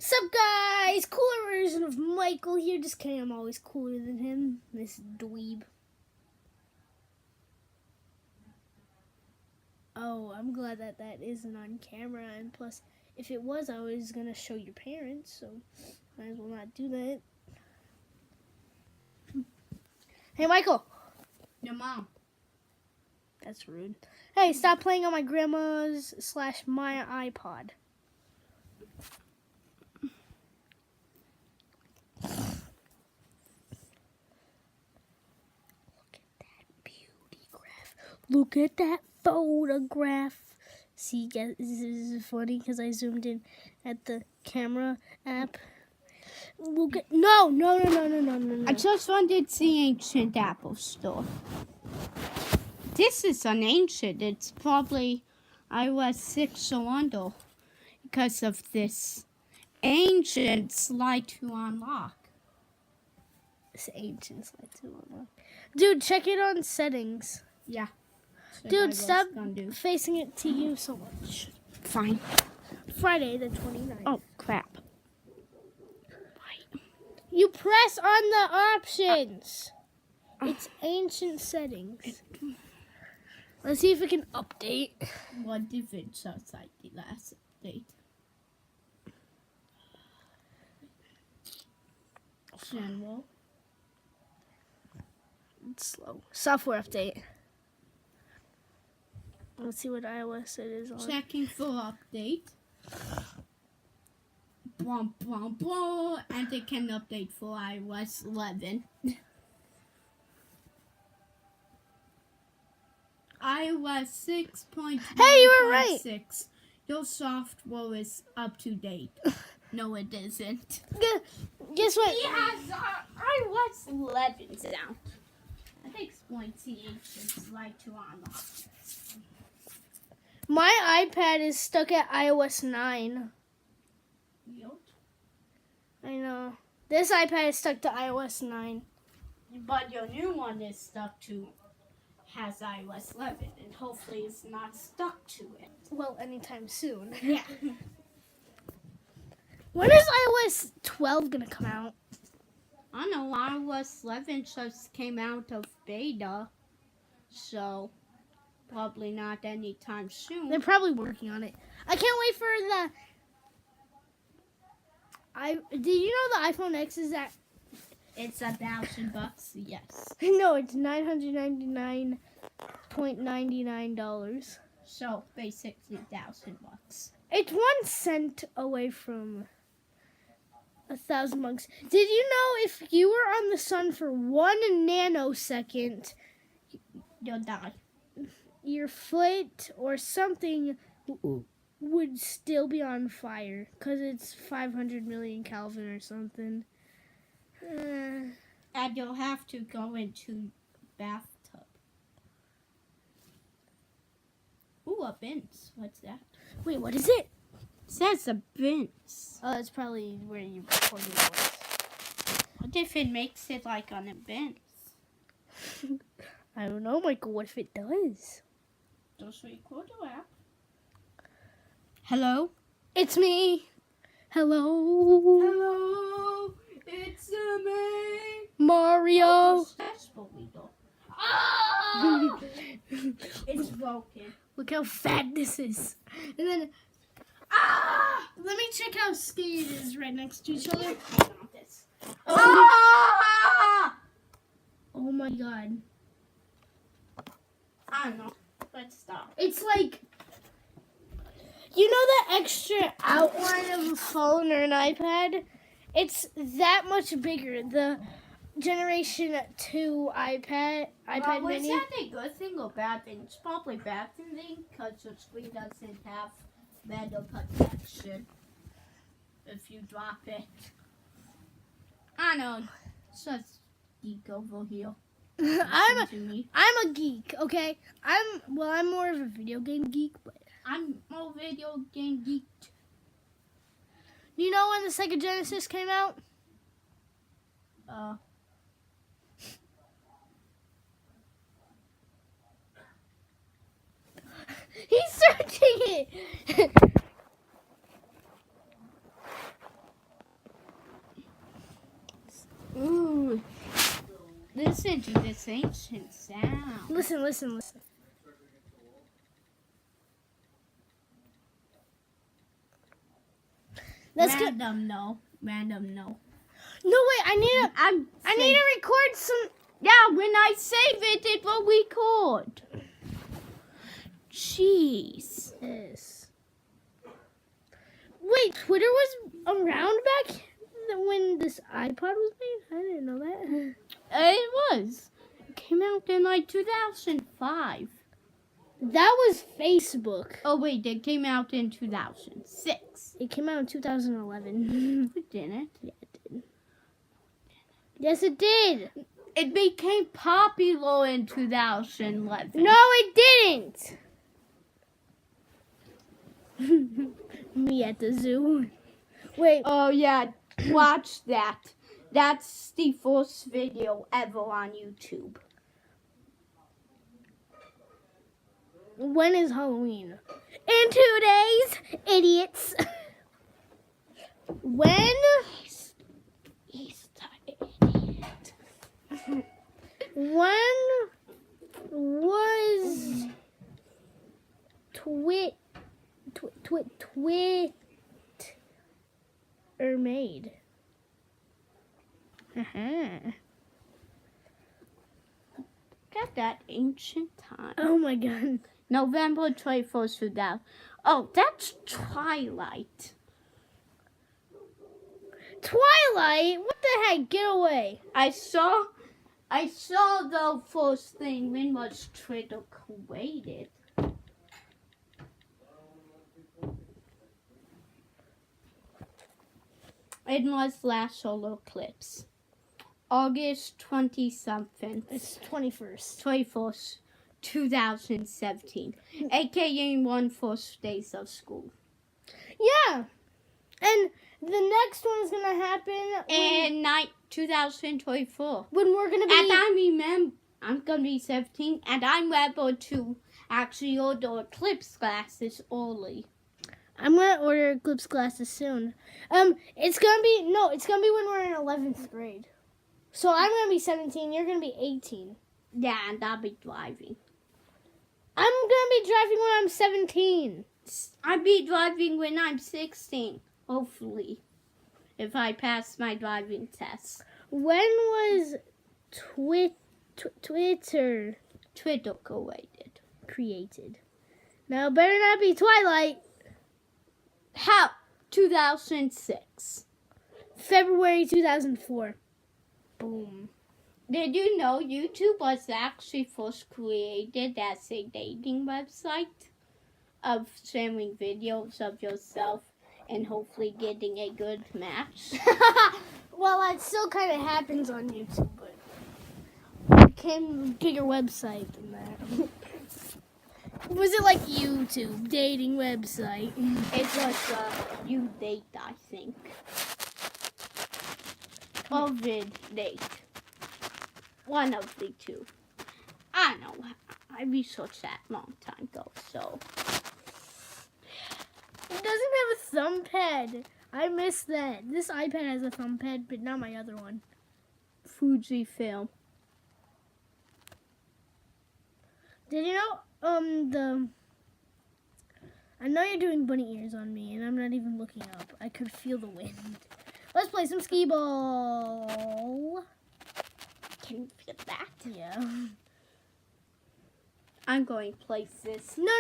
Sup guys, cooler version of Michael here. Just kidding, I'm always cooler than him. This dweeb. Oh, I'm glad that isn't on camera. And plus, if it was, I was gonna show your parents. So, might as well not do that. Hey, Michael. Your mom. That's rude. Hey, stop playing on my grandma's / my iPod. Look at that photograph. See, guys, this is funny because I zoomed in at the camera app. Look at no. I just wanted to see ancient Apple store. This is an ancient. It's probably iOS 6 or under because of this ancient slide to unlock. This ancient slide to unlock. Dude, check it on settings. Yeah. Dude, stop facing it to you so much. Fine. Friday the 29th. Oh, crap. You press on the options. It's ancient settings. Let's see if it can update. What if it sounds like the last update? General. It's slow. Software update. Let's see what iOS it is on. Checking for update. Brum, brum, brum. And it can update for iOS 11. iOS 6.1.6. Hey, you were right. Your software is up to date. No, it isn't. Guess what? He has iOS 11 down. That explains the ancient slide to unlock. My iPad is stuck at iOS 9. Yep. I know. This iPad is stuck to iOS 9. But your new one is stuck to, has iOS 11, and hopefully it's not stuck to it. Well, anytime soon. Yeah. When is iOS 12 gonna come out? I know iOS 11 just came out of beta, so probably not anytime soon. They're probably working on it. I can't wait for the... Did you know the iPhone X is at... It's $1,000, yes. No, it's $999.99. So basically $1,000. It's 1 cent away from $1,000. Did you know if you were on the sun for 1 nanosecond, You'll die. your foot or something would still be on fire because it's 500 million Kelvin or something. And you'll have to go into bathtub. Ooh, a bince. What's that? Wait, what is it? It says a bince. Oh, that's probably where you record your voice. What if it makes it like on a bince? I don't know, Michael. What if it does? Just record the app. Hello? It's me. Hello. Hello, it's me. Mario. Ah! It's broken. Look how fat this is. And then, let me check how skinny it is right next to each other. Ah! Oh my god. I don't know. Let's stop. It's like, you know the extra outline of a phone or an iPad? It's that much bigger. The Generation 2 iPad Was mini. that a good thing or bad thing? It's probably bad thing because the screen doesn't have metal protection if you drop it. I know. It's just geek over here. I'm a geek, okay? I'm more of a video game geek, but I'm more video game geek. Do you know when the Sega Genesis came out? He's searching it. Listen to this ancient sound. Listen, listen, listen. Let's get. Random, no. Random, no. No wait, I need to record some. Yeah, when I save it, it will record. Jeez. Yes. Wait, Twitter was around back when this iPod was made? I didn't know that. It was. It came out in like 2005. That was Facebook. Oh wait, it came out in 2006. It came out in 2011. It didn't. Yeah, it did. Yes, it did. It became popular in 2011. No, it didn't. Me at the zoo. Wait. Oh yeah, watch that. That's the first video ever on YouTube. When is Halloween? In 2 days, idiots. When? He's the idiot. When was Twitter made? Got that ancient time. Oh my god. November 21st, 2000. Oh, that's Twilight. Twilight? What the heck? Get away. I saw the first thing when was Twitter created. It was last solar eclipse. August 20-something. It's 21st. 21st, 2017. AKA one first days of school. Yeah. And the next one's going to happen In 2024. when we're going to be... And I remember, I'm going to be 17, and I'm able to actually order eclipse glasses early. I'm going to order eclipse glasses soon. It's going to be when we're in 11th grade. So I'm going to be 17, you're going to be 18. Yeah, and I'll be driving. I'm going to be driving when I'm 17. I'll be driving when I'm 16, hopefully, if I pass my driving test. When was Twitter created? Now, it better not be Twilight. How? 2006. February 2004. Boom. Did you know YouTube was actually first created as a dating website of sharing videos of yourself and hopefully getting a good match? Well, that still kind of happens on YouTube, but it became a bigger website than that. Was it like YouTube, dating website? It was You Date, I think. Or Vid Date. One of the two. I don't know. I researched that a long time ago, so. It doesn't have a thumb pad. I missed that. This iPad has a thumb pad, but not my other one. Fujifilm. Did you know, I know you're doing bunny ears on me, and I'm not even looking up. I could feel the wind. Let's play some skee ball. Can you feel that? Yeah. I'm going places. No.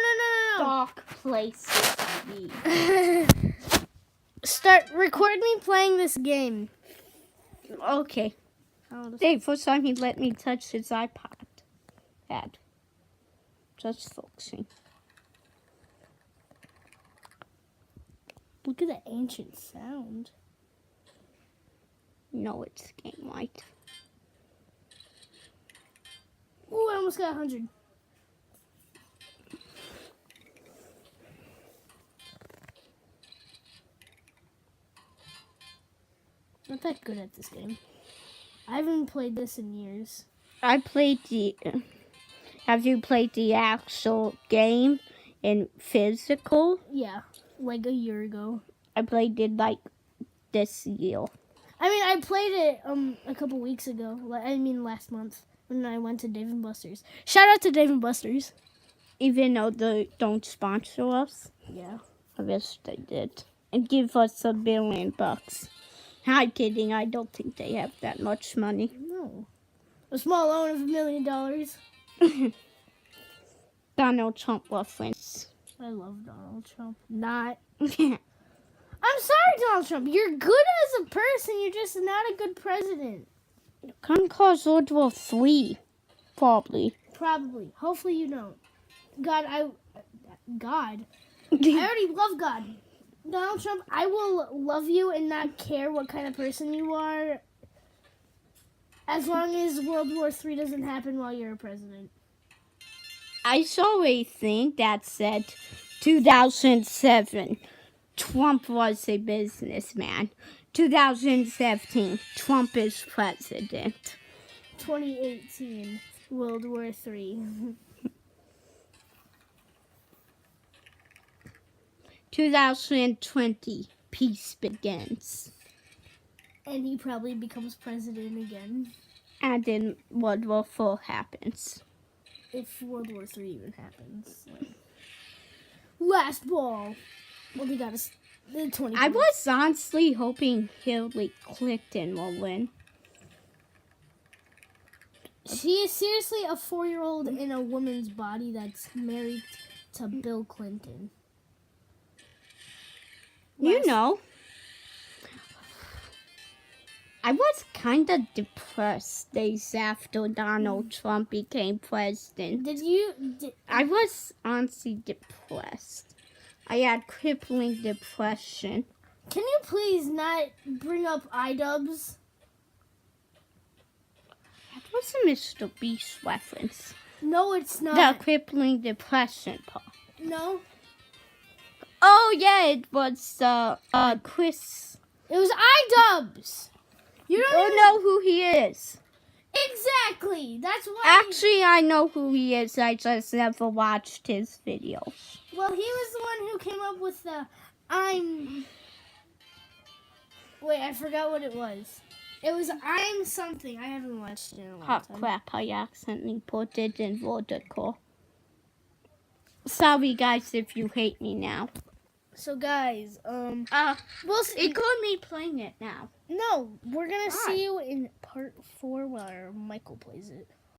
Dark places. Record me playing this game. Okay. Hey, first time he let me touch his iPod. Just focusing. Look at that ancient sound. No, it's game light. Oh, I almost got 100. Not that good at this game. I haven't played this in years. Have you played the actual game in physical? Yeah, like a year ago. I played it like this year. I mean, I played it a couple weeks ago. Last month when I went to Dave and Buster's. Shout out to Dave and Buster's. Even though they don't sponsor us. Yeah. I wish they did. And give us $1 billion. I'm kidding. I don't think they have that much money. No. A small loan of $1 million. Donald Trump reference. I love Donald Trump. Not. I'm sorry, Donald Trump. You're good as a person. You're just not a good president. Can cause World War III. Probably. Probably. Hopefully you don't. God. I already love God. Donald Trump, I will love you and not care what kind of person you are as long as World War III doesn't happen while you're a president. I saw a thing that said 2007, Trump was a businessman. 2017, Trump is president. 2018, World War III. 2020, peace begins. And he probably becomes president again. And then World War IV happens. If World War III even happens. Last ball. Well, we got the 20. I was honestly hoping Hillary Clinton will win. She is seriously a 4-year-old in a woman's body that's married to Bill Clinton. You know, I was kind of depressed days after Donald Trump became president. I was honestly depressed. I had crippling depression. Can you please not bring up iDubbbz? That was a Mr. Beast reference. No, it's not. The crippling depression part. No. Oh, yeah, it was Chris. It was iDubbbz. You don't know who he is. Exactly. That's why. Actually, I know who he is. I just never watched his videos. Well, he was the one who came up with the I'm. Wait, I forgot what it was. It was I'm something. I haven't watched it in a long time. Oh, crap. I accidentally put it in vertical. Sorry, guys, if you hate me now. So, guys, we'll see. It could me playing it now. No, we're gonna see you in part 4 where Michael plays it.